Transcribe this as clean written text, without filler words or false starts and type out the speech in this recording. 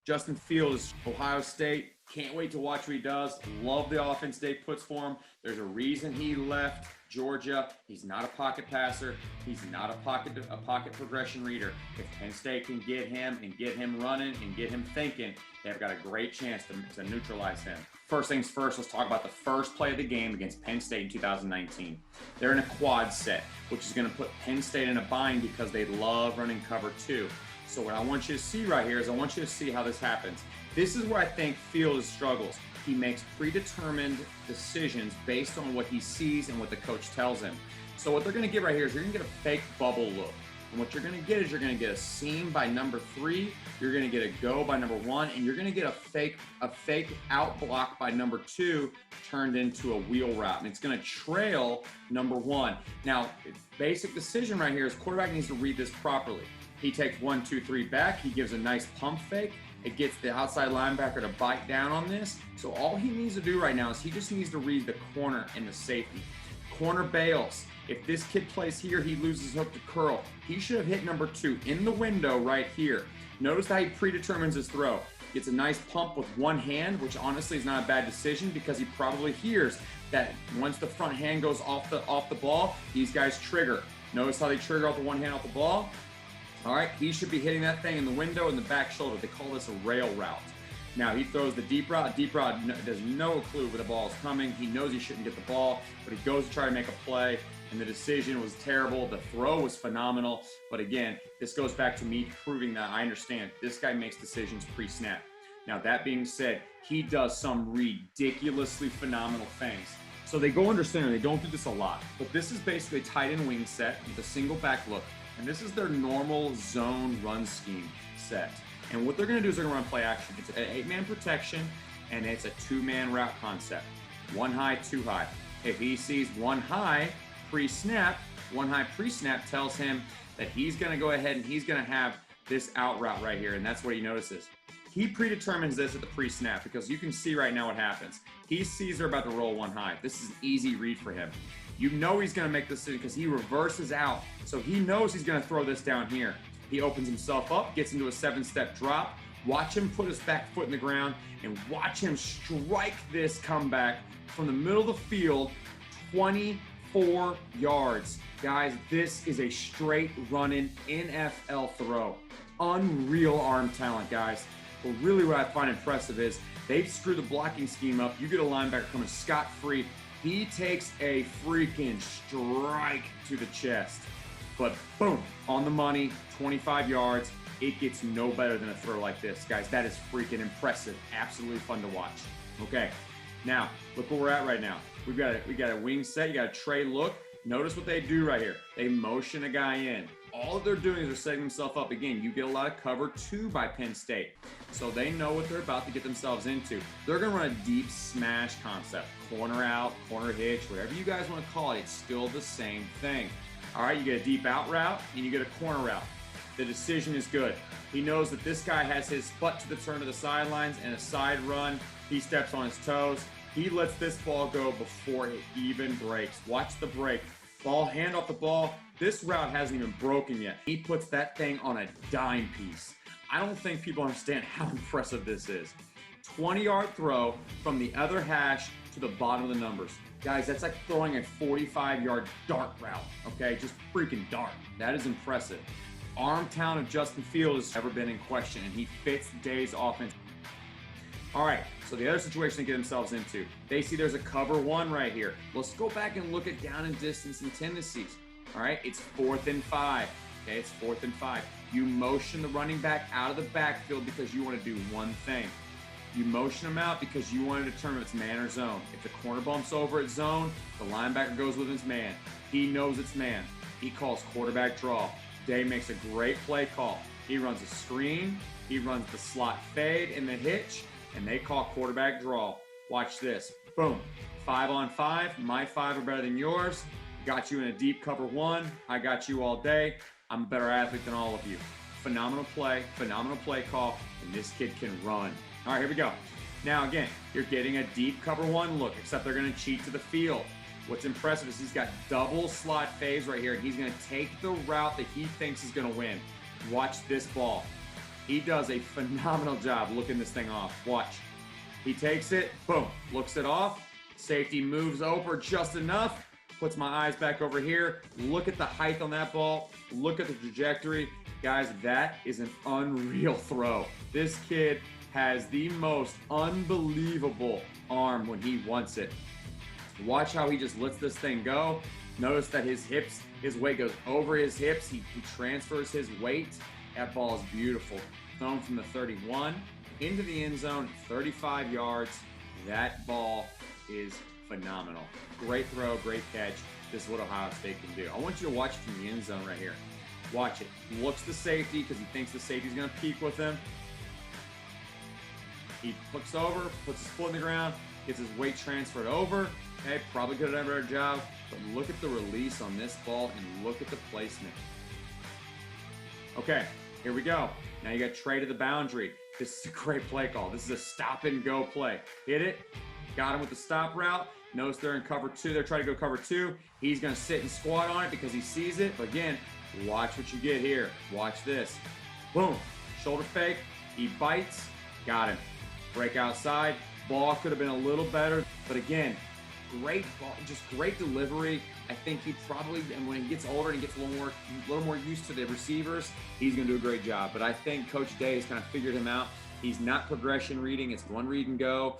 Justin Fields, Ohio State. Can't wait to watch what he does. Love the offense Dave puts for him. There's a reason he left Georgia. He's not a pocket passer. He's not a pocket progression reader. If Penn State can get him and get him running and get him thinking, they've got a great chance to neutralize him. First things first, let's talk about the first play of the game against Penn State in 2019. They're in a quad set, which is going to put Penn State in a bind because they love running cover two. So what I want you to see right here is I want you to see how this happens. This is where I think Fields struggles. He makes predetermined decisions based on what he sees and what the coach tells him. So what they're going to get right here is you're going to get a fake bubble look. And what you're going to get is you're going to get a seam by number 3, you're going to get a go by number 1, and you're going to get a fake out block by number 2 turned into a wheel route. And it's going to trail number 1. Now, basic decision right here is quarterback needs to read this properly. He takes 1, 2, 3 back. He gives a nice pump fake. It gets the outside linebacker to bite down on this. So all he needs to do right now is he just needs to read the corner and the safety. Corner bails. If this kid plays here, he loses hook to curl. He should have hit number 2 in the window right here. Notice how he predetermines his throw. Gets a nice pump with one hand, which honestly is not a bad decision because he probably hears that once the front hand goes off the ball, these guys trigger. Notice how they trigger off the one hand off the ball? All right, he should be hitting that thing in the window and the back shoulder. They call this a rail route. Now he throws the deep route. Deep route has no clue where the ball is coming. He knows he shouldn't get the ball, but he goes to try to make a play, and the decision was terrible. The throw was phenomenal, but again, this goes back to me proving that I understand this guy makes decisions pre-snap. Now that being said, he does some ridiculously phenomenal things. So they go under center. They don't do this a lot, but this is basically a tight end wing set with a single back look. And this is their normal zone run scheme set. And what they're going to do is they're going to run play action. It's an 8-man protection, and it's a 2-man route concept. 1 high, 2 high. If he sees 1 high pre-snap, 1 high pre-snap tells him that he's going to go ahead and he's going to have this out route right here, and that's what he notices. He predetermines this at the pre-snap because you can see right now what happens. He sees they're about to roll 1 high. This is an easy read for him. You know he's going to make this decision because he reverses out. So he knows he's going to throw this down here. He opens himself up, gets into a 7-step drop. Watch him put his back foot in the ground and watch him strike this comeback from the middle of the field, 24 yards. Guys, this is a straight running NFL throw. Unreal arm talent, guys. But really what I find impressive is they've screwed the blocking scheme up. You get a linebacker coming scot-free. He takes a freaking strike to the chest. But boom, on the money, 25 yards. It gets no better than a throw like this. Guys, that is freaking impressive. Absolutely fun to watch. Okay, now look where we're at right now. We got a wing set. You got a tray look. Notice what they do right here. They motion a guy in. All they're doing is they're setting themselves up. Again, you get a lot of cover 2 by Penn State. So they know what they're about to get themselves into. They're going to run a deep smash concept. Corner out, corner hitch, whatever you guys want to call it. It's still the same thing. All right, you get a deep out route and you get a corner route. The decision is good. He knows that this guy has his butt to the turn of the sidelines and a side run. He steps on his toes. He lets this ball go before it even breaks. Watch the break. Ball, hand off the ball. This route hasn't even broken yet. He puts that thing on a dime piece. I don't think people understand how impressive this is. 20-yard throw from the other hash to the bottom of the numbers. Guys, that's like throwing a 45-yard dart route, okay? Just freaking dart. That is impressive. Arm talent of Justin Fields has never been in question, and he fits Day's offense. All right, so the other situation they get themselves into, they see there's a cover 1 right here. Let's go back and look at down and distance and tendencies. All right, it's 4th and 5. Okay, it's 4th and 5. You motion the running back out of the backfield because you want to do one thing. You motion him out because you want to determine if it's man or zone. If the corner bumps over at zone, the linebacker goes with his man. He knows it's man. He calls quarterback draw. Day makes a great play call. He runs a screen. He runs the slot fade and the hitch, and they call quarterback draw. Watch this. Boom. 5 on 5. My 5 are better than yours. Got you in a deep cover 1. I got you all day. I'm a better athlete than all of you. Phenomenal play call, and this kid can run. All right, here we go. Now, again, you're getting a deep cover 1 look, except they're going to cheat to the field. What's impressive is he's got double slot phase right here, and he's going to take the route that he thinks is going to win. Watch this ball. He does a phenomenal job looking this thing off. Watch. He takes it, boom, looks it off. Safety moves over just enough, puts my eyes back over here. Look at the height on that ball. Look at the trajectory. Guys, that is an unreal throw. This kid has the most unbelievable arm when he wants it. Watch how he just lets this thing go. Notice that his hips, his weight goes over his hips. He transfers his weight. That ball is beautiful. Thrown from the 31 into the end zone, 35 yards. That ball is phenomenal. Great throw, great catch. This is what Ohio State can do. I want you to watch it from the end zone right here. Watch it. Looks the safety because he thinks the safety's going to peek with him. He looks over, puts his foot in the ground, gets his weight transferred over. Okay, probably could have done a better job, but look at the release on this ball and look at the placement. Okay, here we go. Now you got Trey to the boundary. This is a great play call. This is a stop and go play. Hit it, got him with the stop route. Notice they're in cover two. They're trying to go cover two. He's going to sit and squat on it because he sees it. But again, watch what you get here. Watch this. Boom. Shoulder fake. He bites. Got him. Break outside. Ball could have been a little better. But again, great ball. Just great delivery. I think he probably, and when he gets older and gets a little more used to the receivers, he's going to do a great job. But I think Coach Day has kind of figured him out. He's not progression reading. It's one read and go.